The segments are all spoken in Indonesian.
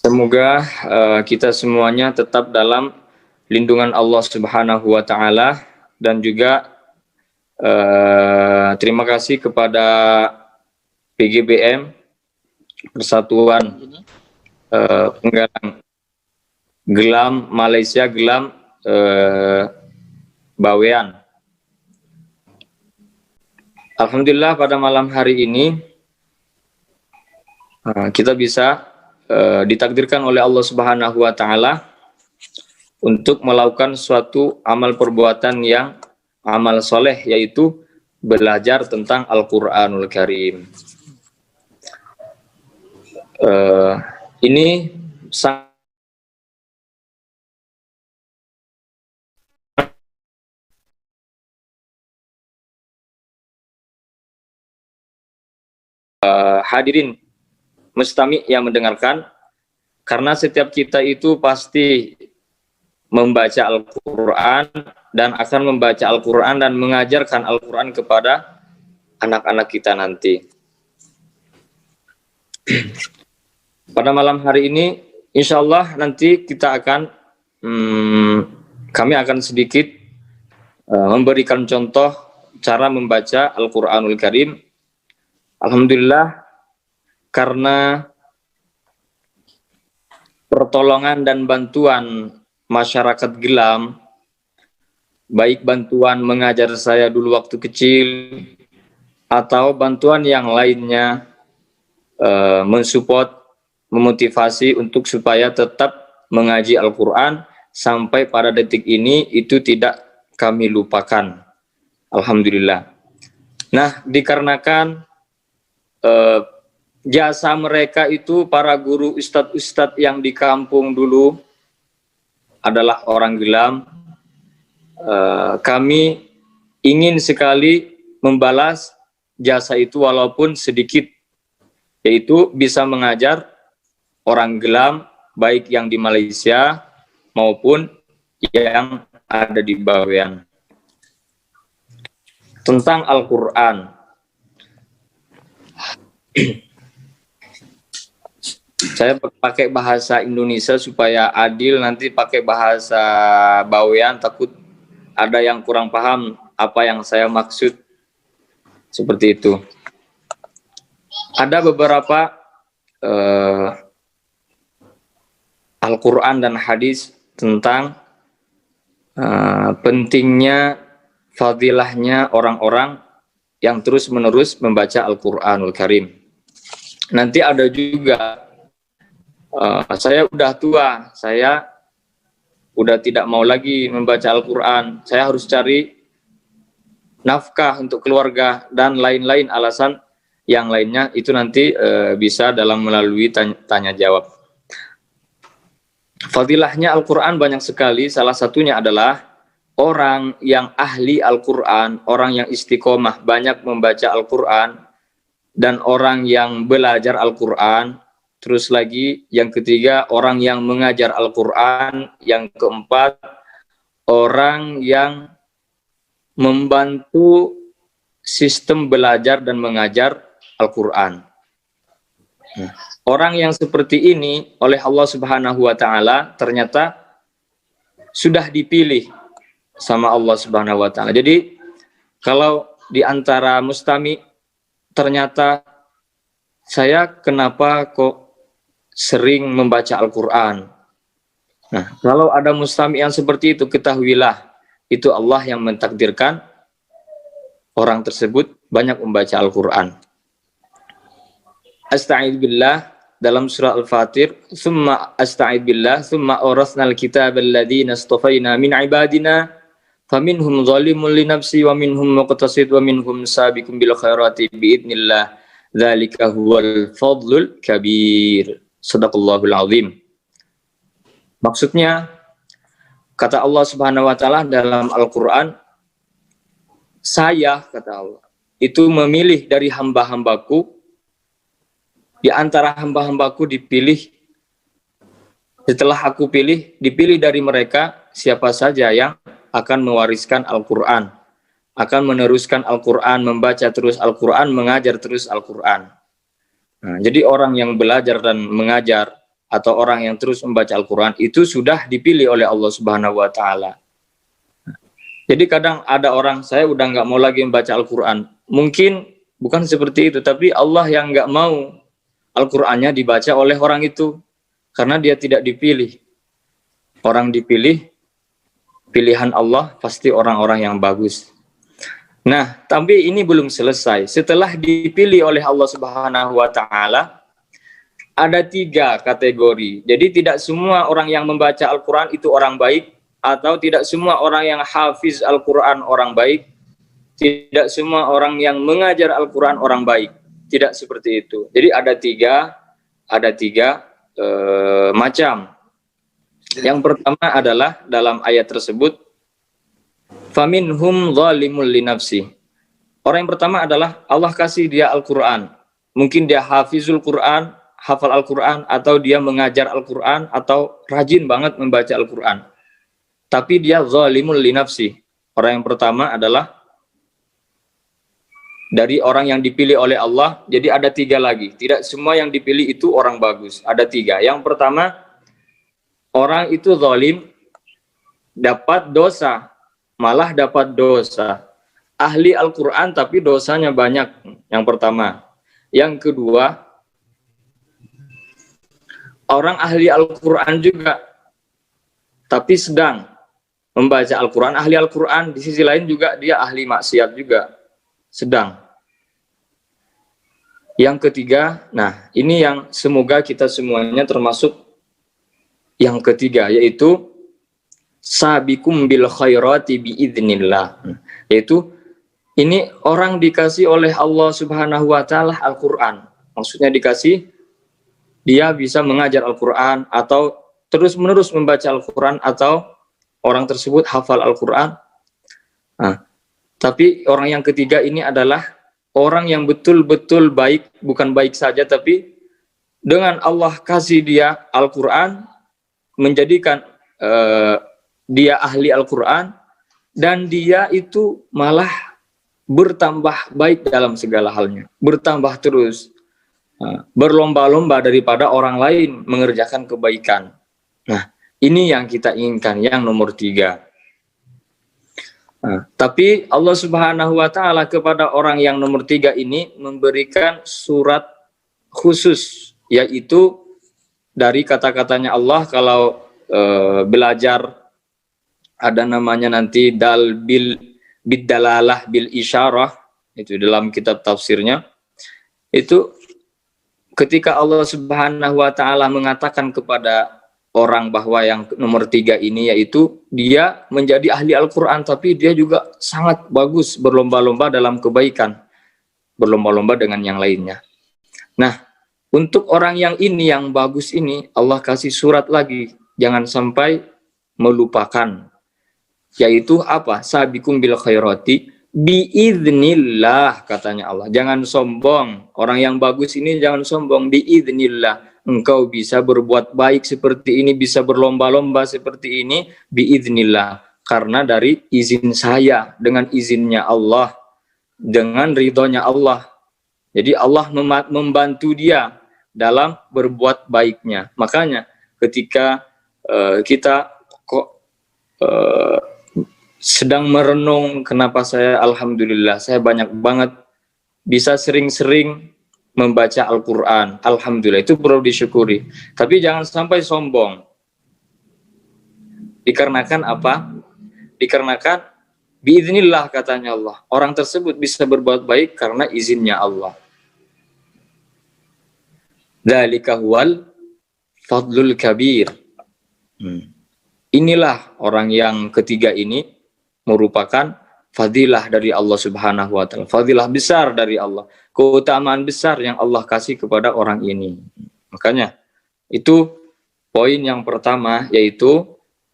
Semoga kita semuanya tetap dalam lindungan Allah Subhanahu wa taala, dan juga terima kasih kepada PGBM, Persatuan Penggalang Gelam Malaysia, Gelam Bawean. Alhamdulillah pada malam hari ini kita bisa ditakdirkan oleh Allah Subhanahu wa taala untuk melakukan suatu amal perbuatan yang amal soleh, yaitu belajar tentang Al-Qur'anul Karim. Ini sangat hadirin mustami yang mendengarkan, karena setiap kita itu pasti membaca Al-Quran dan akan membaca Al-Quran dan mengajarkan Al-Quran kepada anak-anak kita nanti. Pada malam hari ini, insya Allah nanti kita akan kami akan sedikit memberikan contoh cara membaca Al-Quranul Karim. Alhamdulillah, karena pertolongan dan bantuan masyarakat Gelam, baik bantuan mengajar saya dulu waktu kecil atau bantuan yang lainnya, mensupport, memotivasi untuk supaya tetap mengaji Al-Quran sampai pada detik ini, itu tidak kami lupakan. Alhamdulillah. Nah, dikarenakan jasa mereka itu, para guru ustadz-ustadz yang di kampung dulu adalah orang Gelam, kami ingin sekali membalas jasa itu walaupun sedikit, yaitu bisa mengajar orang Gelam baik yang di Malaysia maupun yang ada di Bawean tentang Al-Quran. Saya pakai bahasa Indonesia supaya adil, nanti pakai bahasa Bawean takut ada yang kurang paham apa yang saya maksud. Seperti itu. Ada beberapa Al-Quran dan hadis tentang pentingnya, fadilahnya orang-orang yang terus-menerus membaca Al-Quranul Karim. Nanti ada juga, saya udah tua, saya udah tidak mau lagi membaca Al-Quran, saya harus cari nafkah untuk keluarga dan lain-lain alasan yang lainnya, itu nanti bisa dalam melalui tanya jawab. Fadilahnya Al-Quran banyak sekali, salah satunya adalah orang yang ahli Al-Quran, orang yang istiqomah banyak membaca Al-Quran, dan orang yang belajar Al-Quran. Terus lagi yang ketiga, orang yang mengajar Al-Quran. Yang keempat, orang yang membantu sistem belajar dan mengajar Al-Quran. Orang yang seperti ini oleh Allah Subhanahu wa taala ternyata sudah dipilih sama Allah Subhanahu wa taala. Jadi kalau di antara mustami ternyata saya kenapa kok sering membaca Al-Quran. Nah, kalau ada mustami yang seperti itu, ketahuilah itu Allah yang mentakdirkan orang tersebut banyak membaca Al-Quran. Asta'idz billah dalam surah Al-Fatir, "Tsumma asta'idz billah, tsumma awrasnal kitaba alladziina istafaina min ibadina, faminhum zalimun li nafsi wa minhum muqtasid wa minhum sabiqun bil khairati biidznillah, dzalika huwal fadlul kabir." Shadaqallahul azim. Maksudnya, kata Allah Subhanahu wa taala dalam Al-Qur'an, saya, kata Allah, itu memilih dari hamba-hambaku, di antara hamba-hambaku dipilih, setelah aku pilih, dipilih dari mereka siapa saja yang akan mewariskan Al-Quran, akan meneruskan Al-Quran, membaca terus Al-Quran, mengajar terus Al-Quran. Nah, jadi orang yang belajar dan mengajar atau orang yang terus membaca Al-Quran itu sudah dipilih oleh Allah Subhanahu wa Ta'ala. Jadi kadang ada orang, saya udah nggak mau lagi membaca Al-Quran. Mungkin bukan seperti itu, tapi Allah yang nggak mau Al-Qur'annya dibaca oleh orang itu, karena dia tidak dipilih. Orang dipilih, pilihan Allah pasti orang-orang yang bagus. Nah, tapi ini belum selesai. Setelah dipilih oleh Allah Subhanahu wa Ta'ala, ada 3 kategori. Jadi tidak semua orang yang membaca Al-Quran itu orang baik, atau tidak semua orang yang hafiz Al-Quran orang baik, tidak semua orang yang mengajar Al-Quran orang baik. Tidak seperti itu. Jadi ada tiga macam. Yang pertama adalah dalam ayat tersebut, faminhum zalimul linafsi. Orang yang pertama adalah Allah kasih dia Al-Quran. Mungkin dia hafizul Quran, hafal Al-Quran, atau dia mengajar Al-Quran, atau rajin banget membaca Al-Quran. Tapi dia zalimul linafsi. Orang yang pertama adalah dari orang yang dipilih oleh Allah. Jadi ada 3 lagi. Tidak semua yang dipilih itu orang bagus. Ada 3. Yang pertama, orang itu zalim, dapat dosa, malah dapat dosa. Ahli Al-Quran tapi dosanya banyak. Yang pertama. Yang kedua, orang ahli Al-Quran juga, tapi sedang membaca Al-Quran. Ahli Al-Quran di sisi lain juga dia ahli maksiat juga. Sedang. Yang ketiga, nah ini yang semoga kita semuanya termasuk yang ketiga, yaitu sabikum bil khairati biidznillah. Yaitu ini orang dikasih oleh Allah Subhanahu wa Ta'ala Al-Quran. Maksudnya dikasih, dia bisa mengajar Al-Quran, atau terus-menerus membaca Al-Quran, atau orang tersebut hafal Al-Quran. Nah, tapi orang yang ketiga ini adalah orang yang betul-betul baik, bukan baik saja, tapi dengan Allah kasih dia Al-Quran, menjadikan dia ahli Al-Quran, dan dia itu malah bertambah baik dalam segala halnya, bertambah terus, berlomba-lomba daripada orang lain mengerjakan kebaikan. Nah, ini yang kita inginkan, yang nomor 3. Tapi Allah Subhanahu wa Ta'ala kepada orang yang nomor 3 ini memberikan surat khusus, yaitu dari kata-katanya Allah. Kalau belajar ada namanya nanti dal bil bidalalah bil isyarah, itu dalam kitab tafsirnya. Itu ketika Allah Subhanahu wa Ta'ala mengatakan kepada orang bahwa yang nomor 3 ini, yaitu dia menjadi ahli Al-Quran, tapi dia juga sangat bagus, berlomba-lomba dalam kebaikan, berlomba-lomba dengan yang lainnya. Nah, untuk orang yang ini, yang bagus ini, Allah kasih surat lagi, jangan sampai melupakan, yaitu apa? Sabikum bil khairati biiznillah, katanya Allah. Jangan sombong, orang yang bagus ini jangan sombong, biiznillah. Engkau bisa berbuat baik seperti ini, bisa berlomba-lomba seperti ini, biiznillah, karena dari izin saya, dengan izinnya Allah, dengan ridhonya Allah. Jadi Allah membantu dia dalam berbuat baiknya. Makanya ketika kita sedang merenung, kenapa saya alhamdulillah, saya banyak banget bisa sering-sering membaca Al-Quran, alhamdulillah, itu perlu disyukuri. Tapi jangan sampai sombong. Dikarenakan apa? Dikarenakan biiznillah, katanya Allah. Orang tersebut bisa berbuat baik karena izinnya Allah. Dzalika huwal fadlul kabir. Inilah orang yang ketiga ini merupakan fadilah dari Allah Subhanahu wa Ta'ala, fadilah besar dari Allah, keutamaan besar yang Allah kasih kepada orang ini. Makanya itu poin yang pertama, yaitu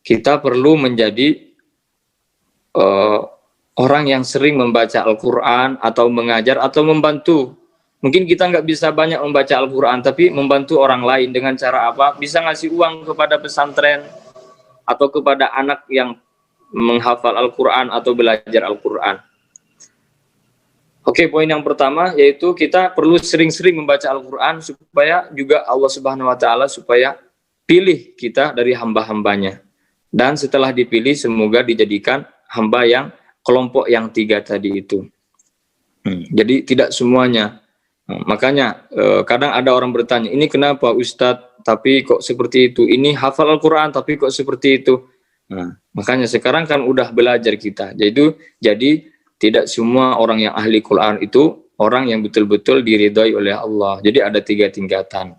kita perlu menjadi orang yang sering membaca Al-Quran, atau mengajar, atau membantu. Mungkin kita nggak bisa banyak membaca Al-Quran, tapi membantu orang lain dengan cara apa? Bisa ngasih uang kepada pesantren, atau kepada anak yang menghafal Al-Quran atau belajar Al-Quran. Oke, poin yang pertama yaitu kita perlu sering-sering membaca Al-Quran supaya juga Allah Subhanahu Wa Taala supaya pilih kita dari hamba-hambanya. Dan setelah dipilih semoga dijadikan hamba yang kelompok yang 3 tadi itu. Jadi tidak semuanya. Makanya kadang ada orang bertanya, ini kenapa Ustadz tapi kok seperti itu? Ini hafal Al-Quran tapi kok seperti itu? Makanya sekarang kan udah belajar kita. Jadi tidak semua orang yang ahli Quran itu orang yang betul-betul diridhai oleh Allah. Jadi ada 3 tingkatan.